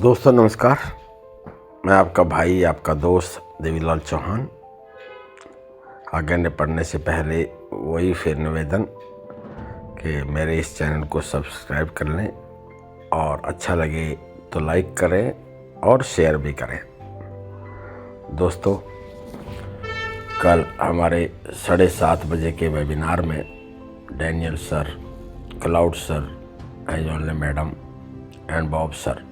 दोस्तों नमस्कार। मैं आपका भाई, आपका दोस्त देवीलाल चौहान। आगे पढ़ने से पहले वही फिर निवेदन कि मेरे इस चैनल को सब्सक्राइब कर लें और अच्छा लगे तो लाइक करें और शेयर भी करें। दोस्तों, कल हमारे 7:30 बजे के वेबिनार में Daniel sir, Claude sir, Angele madam and Bob sir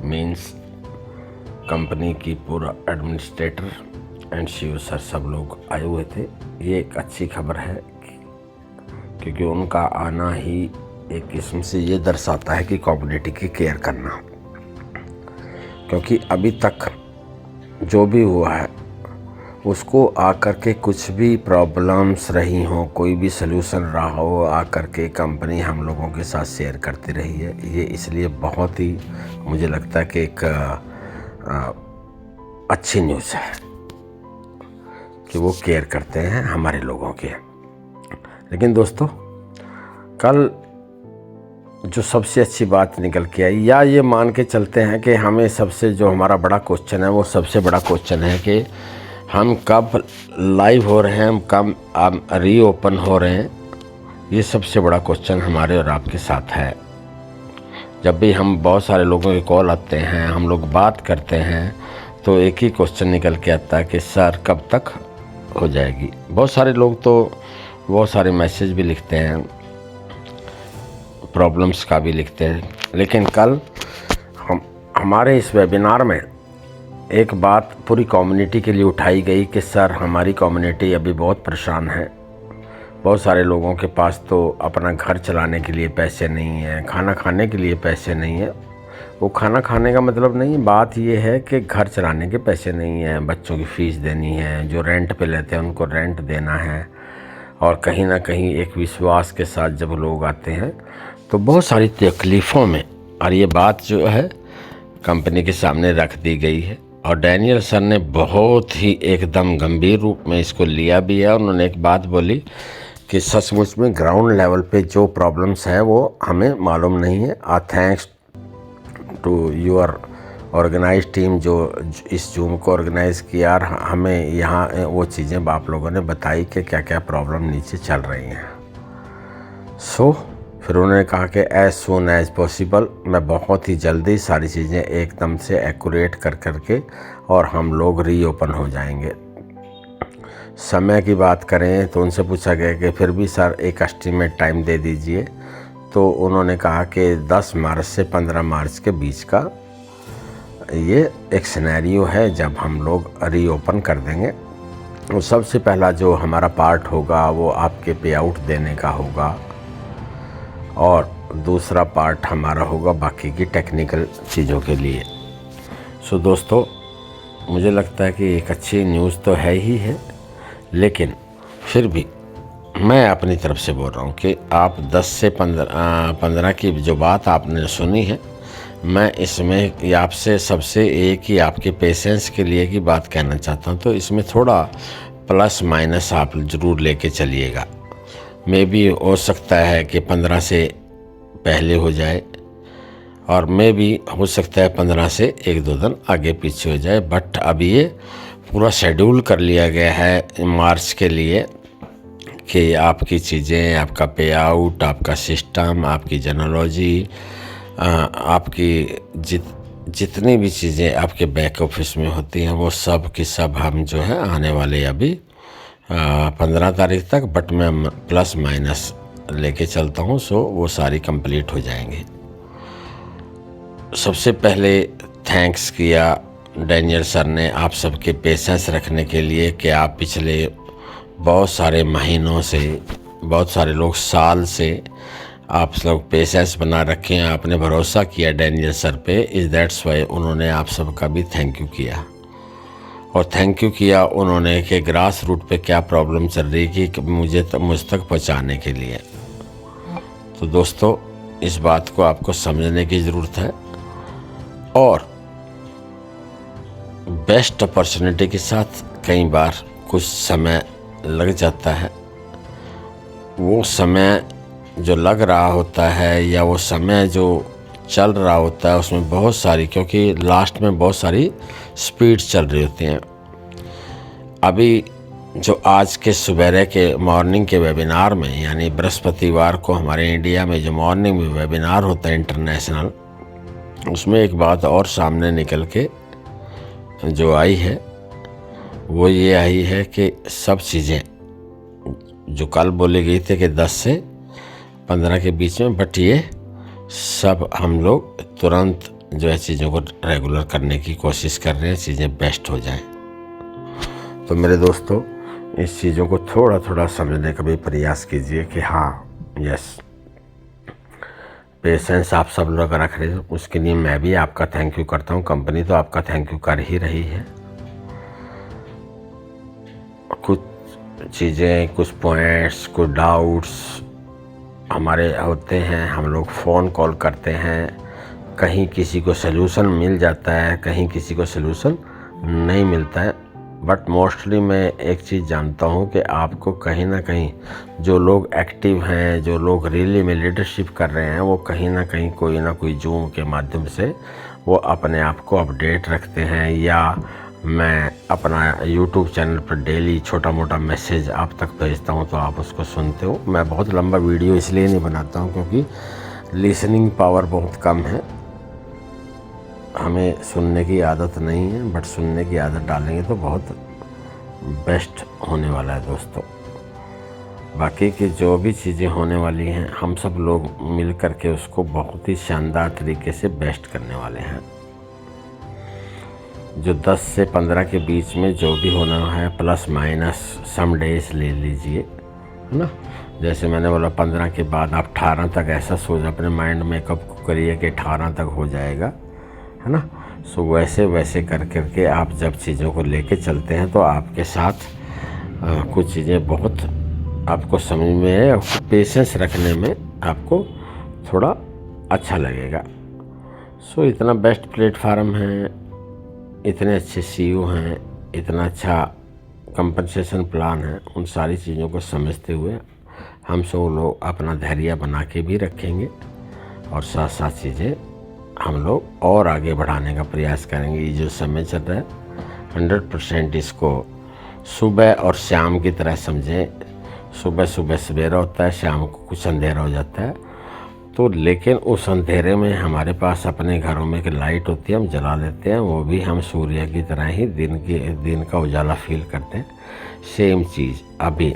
means company की पूरा एडमिनिस्ट्रेटर एंड शिव सर सब लोग आए हुए थे। ये एक अच्छी खबर है क्योंकि उनका आना ही एक किस्म से ये दर्शाता है कि कम्युनिटी की केयर करना। क्योंकि अभी तक जो भी हुआ है उसको आकर के कुछ भी प्रॉब्लम्स रही हों, कोई भी सलूशन रहा हो, आकर के कंपनी हम लोगों के साथ शेयर करती रही है। ये इसलिए बहुत ही मुझे लगता है कि एक अच्छी न्यूज़ है कि वो केयर करते हैं हमारे लोगों के। लेकिन दोस्तों, कल जो सबसे अच्छी बात निकल के आई, या ये मान के चलते हैं कि हमें सबसे जो हमारा बड़ा क्वेश्चन है वो सबसे बड़ा क्वेश्चन है कि हम कब लाइव हो रहे हैं, हम कब रीओपन हो रहे हैं। ये सबसे बड़ा क्वेश्चन हमारे और आपके साथ है। जब भी हम बहुत सारे लोगों के कॉल आते हैं, हम लोग बात करते हैं, तो एक ही क्वेश्चन निकल के आता है कि सर कब तक हो जाएगी। बहुत सारे लोग तो बहुत सारे मैसेज भी लिखते हैं, प्रॉब्लम्स का भी लिखते हैं। लेकिन कल हमारे इस वेबिनार में एक बात पूरी कम्युनिटी के लिए उठाई गई कि सर हमारी कम्युनिटी अभी बहुत परेशान है। बहुत सारे लोगों के पास तो अपना घर चलाने के लिए पैसे नहीं हैं, खाना खाने के लिए पैसे नहीं हैं। वो खाना खाने का मतलब नहीं, बात ये है कि घर चलाने के पैसे नहीं हैं, बच्चों की फ़ीस देनी है, जो रेंट पे लेते हैं उनको रेंट देना है। और कहीं ना कहीं एक विश्वास के साथ जब लोग आते हैं तो बहुत सारी तकलीफ़ों में, और ये बात जो है कंपनी के सामने रख दी गई है। और डैनियल सर ने बहुत ही एकदम गंभीर रूप में इसको लिया भी है। उन्होंने एक बात बोली कि सचमुच में ग्राउंड लेवल पे जो प्रॉब्लम्स हैं वो हमें मालूम नहीं है। Thanks to your organize team जो इस जूम को ऑर्गेनाइज़ किया, और हमें यहाँ वो चीज़ें आप लोगों ने बताई कि क्या क्या प्रॉब्लम नीचे चल रही हैं। फिर उन्होंने कहा कि एज़ सून एज़ पॉसिबल, मैं बहुत ही जल्दी सारी चीज़ें एकदम से एक्यूरेट कर करके और हम लोग रीओपन हो जाएंगे। समय की बात करें तो उनसे पूछा गया कि फिर भी सर एक एस्टीमेट टाइम दे दीजिए। तो उन्होंने कहा कि 10 मार्च से 15 मार्च के बीच का ये एक सिनेरियो है जब हम लोग रीओपन कर देंगे। तो सबसे पहला जो हमारा पार्ट होगा वो आपके पे आउट देने का होगा, और दूसरा पार्ट हमारा होगा बाकी की टेक्निकल चीज़ों के लिए। दोस्तों, मुझे लगता है कि एक अच्छी न्यूज़ तो है ही है, लेकिन फिर भी मैं अपनी तरफ से बोल रहा हूँ कि आप 10 से 15 की जो बात आपने सुनी है, मैं इसमें आपसे सबसे एक ही आपके पेशेंस के लिए की बात कहना चाहता हूँ। तो इसमें थोड़ा प्लस माइनस आप ज़रूर लेके चलिएगा। मे भी हो सकता है कि 15 से पहले हो जाए, और मे भी हो सकता है 15 से 1-2 दिन आगे पीछे हो जाए। बट अभी ये पूरा शेड्यूल कर लिया गया है मार्च के लिए कि आपकी चीज़ें, आपका पे आउट, आपका सिस्टम, आपकी जेनोलॉजी, आपकी जितनी भी चीज़ें आपके बैक ऑफिस में होती हैं वो सब की सब हम जो है आने वाले अभी 15 तारीख तक, बट मैं प्लस माइनस लेके चलता हूँ। वो सारी कंप्लीट हो जाएंगी। सबसे पहले थैंक्स किया डैनियल सर ने आप सबके पेशेंस रखने के लिए कि आप पिछले बहुत सारे महीनों से, बहुत सारे लोग साल से आप लोग पेशेंस बना रखे हैं, आपने भरोसा किया डैनियल सर पे। इज़ दैट्स वाई उन्होंने आप सबका भी थैंक यू किया। और थैंक यू किया उन्होंने कि ग्रास रूट पे क्या प्रॉब्लम चल रही कि मुझ तक पहुंचाने के लिए। तो दोस्तों, इस बात को आपको समझने की ज़रूरत है। और बेस्ट अपॉर्चुनिटी के साथ कई बार कुछ समय लग जाता है। वो समय जो लग रहा होता है या वो समय जो चल रहा होता है उसमें बहुत सारी, क्योंकि लास्ट में बहुत सारी स्पीड चल रही होती हैं। अभी जो आज के सुबेरे के मॉर्निंग के वेबिनार में, यानी बृहस्पतिवार को हमारे इंडिया में जो मॉर्निंग में वेबिनार होता है इंटरनेशनल, उसमें एक बात और सामने निकल के जो आई है वो ये आई है कि सब चीज़ें जो कल बोली गई थी कि 10 से 15 के बीच में, बट ये सब हम लोग तुरंत जो है चीज़ों को रेगुलर करने की कोशिश कर रहे हैं, चीज़ें बेस्ट हो जाएं। तो मेरे दोस्तों, इस चीज़ों को थोड़ा थोड़ा समझने का भी प्रयास कीजिए कि हाँ, यस, पेशेंस आप सब लोग रख रहे हो, उसके लिए मैं भी आपका थैंक यू करता हूँ। कंपनी तो आपका थैंक यू कर ही रही है। कुछ चीज़ें, कुछ पॉइंट्स, कुछ डाउट्स हमारे होते हैं, हम लोग फ़ोन कॉल करते हैं, कहीं किसी को सलूशन मिल जाता है, कहीं किसी को सलूशन नहीं मिलता है। बट मोस्टली मैं एक चीज़ जानता हूँ कि आपको कहीं ना कहीं जो लोग एक्टिव हैं, जो लोग रियली में लीडरशिप कर रहे हैं, वो कहीं ना कहीं कोई ना कोई जूम के माध्यम से वो अपने आप को अपडेट रखते हैं, या मैं अपना यूट्यूब चैनल पर डेली छोटा मोटा मैसेज आप तक भेजता हूँ तो आप उसको सुनते हो। मैं बहुत लंबा वीडियो इसलिए नहीं बनाता हूँ क्योंकि लिसनिंग पावर बहुत कम है, हमें सुनने की आदत नहीं है, बट सुनने की आदत डालेंगे तो बहुत बेस्ट होने वाला है दोस्तों। बाकी की जो भी चीज़ें होने वाली हैं, हम सब लोग मिल कर के उसको बहुत ही शानदार तरीके से बेस्ट करने वाले हैं। जो 10 से 15 के बीच में जो भी होना है, प्लस माइनस सम डेज ले लीजिए, है ना। जैसे मैंने बोला 15 के बाद आप 18 तक ऐसा सोच अपने माइंड में कब करिए कि 18 तक हो जाएगा, है ना। सो वैसे वैसे कर करके आप जब चीज़ों को लेके चलते हैं तो आपके साथ कुछ चीज़ें बहुत आपको समझ में, पेशेंस रखने में आपको थोड़ा अच्छा लगेगा। सो इतना बेस्ट प्लेटफार्म है, इतने अच्छे CEO हैं, इतना अच्छा कंपनसेशन प्लान है, उन सारी चीज़ों को समझते हुए हम सब लोग अपना धैर्य बना के भी रखेंगे और साथ साथ चीज़ें हम लोग और आगे बढ़ाने का प्रयास करेंगे। ये जो समय चल रहा है 100% इसको सुबह और शाम की तरह समझें। सुबह सुबह सवेरा होता है, शाम को कुछ अंधेरा हो जाता है, तो लेकिन उस अंधेरे में हमारे पास अपने घरों में एक लाइट होती है, हम जला लेते हैं, वो भी हम सूर्य की तरह ही दिन का उजाला फील करते हैं। सेम चीज़ अभी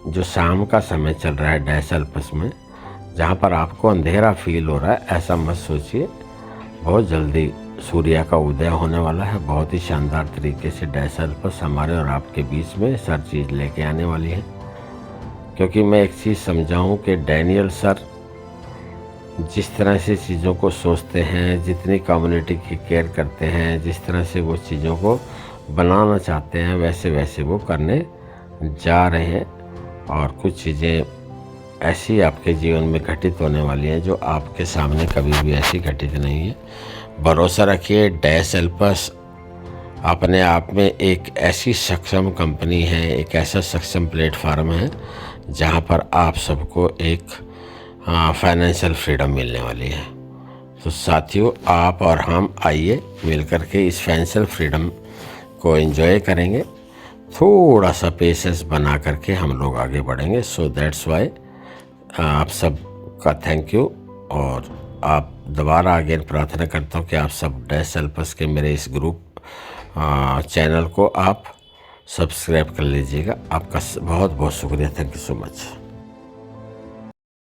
जो शाम का समय चल रहा है डैश अल्पस में, जहाँ पर आपको अंधेरा फील हो रहा है, ऐसा मत सोचिए, बहुत जल्दी सूर्य का उदय होने वाला है। बहुत ही शानदार तरीके से डैश अल्पस हमारे और आपके बीच में हर चीज़ लेके आने वाली है। क्योंकि मैं एक चीज़ समझा हूँ कि डैनियल सर जिस तरह से चीज़ों को सोचते हैं, जितनी कम्युनिटी की केयर करते हैं, जिस तरह से वो चीज़ों को बनाना चाहते हैं, वैसे वैसे वो करने जा रहे हैं। और कुछ चीज़ें ऐसी आपके जीवन में घटित होने वाली हैं जो आपके सामने कभी भी ऐसी घटित नहीं है। भरोसा रखिए, डैश एल्पस अपने आप में एक ऐसी सक्षम कंपनी है, एक ऐसा सक्षम प्लेटफार्म है जहां पर आप सबको एक फाइनेंशियल फ्रीडम मिलने वाली है। तो साथियों, आप और हम आइए मिल कर के इस फाइनेंशियल फ्रीडम को एंजॉय करेंगे, थोड़ा सा पेशेंस बना करके हम लोग आगे बढ़ेंगे। सो दैट्स वाई आप सब का थैंक यू। और आप दोबारा आगे प्रार्थना करता हूँ कि आप सब डैश एल्पस के मेरे इस ग्रुप चैनल को आप सब्सक्राइब कर लीजिएगा। आपका बहुत बहुत शुक्रिया। Thank you so much.